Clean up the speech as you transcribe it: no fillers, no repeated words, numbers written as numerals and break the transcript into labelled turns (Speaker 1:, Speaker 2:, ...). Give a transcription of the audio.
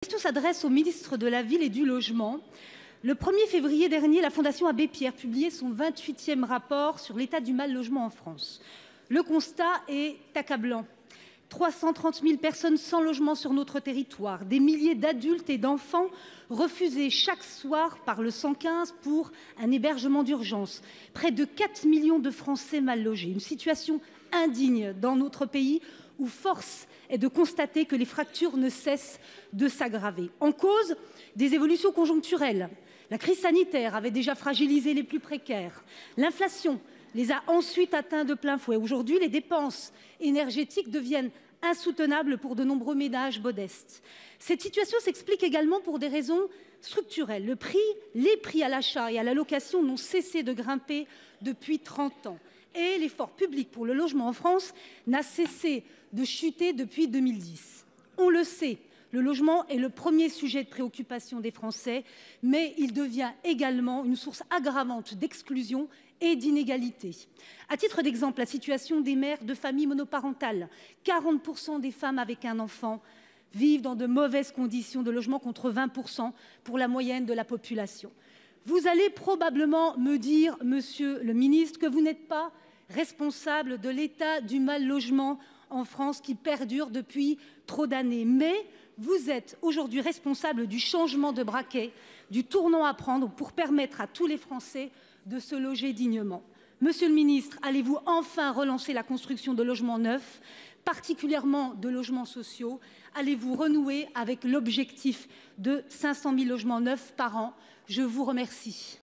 Speaker 1: La question s'adresse au ministre de la Ville et du Logement. Le 1er février dernier, la Fondation Abbé Pierre publiait son 28e rapport sur l'état du mal-logement en France. Le constat est accablant. 330 000 personnes sans logement sur notre territoire, des milliers d'adultes et d'enfants refusés chaque soir par le 115 pour un hébergement d'urgence, près de 4 millions de Français mal logés, une situation indigne dans notre pays où force est de constater que les fractures ne cessent de s'aggraver. En cause, des évolutions conjoncturelles. La crise sanitaire avait déjà fragilisé les plus précaires. L'inflation les a ensuite atteints de plein fouet. Aujourd'hui, les dépenses énergétiques deviennent insoutenables pour de nombreux ménages modestes. Cette situation s'explique également pour des raisons structurelles. Les prix à l'achat et à la location n'ont cessé de grimper depuis 30 ans. Et l'effort public pour le logement en France n'a cessé de chuter depuis 2010. On le sait, le logement est le premier sujet de préoccupation des Français, mais il devient également une source aggravante d'exclusion et d'inégalité. À titre d'exemple, la situation des mères de familles monoparentales. 40% des femmes avec un enfant vivent dans de mauvaises conditions de logement contre 20% pour la moyenne de la population. Vous allez probablement me dire, monsieur le ministre, que vous n'êtes pas responsable de l'état du mal-logement en France qui perdure depuis trop d'années. Mais vous êtes aujourd'hui responsable du changement de braquet, du tournant à prendre pour permettre à tous les Français de se loger dignement. Monsieur le ministre, allez-vous enfin relancer la construction de logements neufs, particulièrement de logements sociaux? Allez-vous renouer avec l'objectif de 500 000 logements neufs par an? Je vous remercie.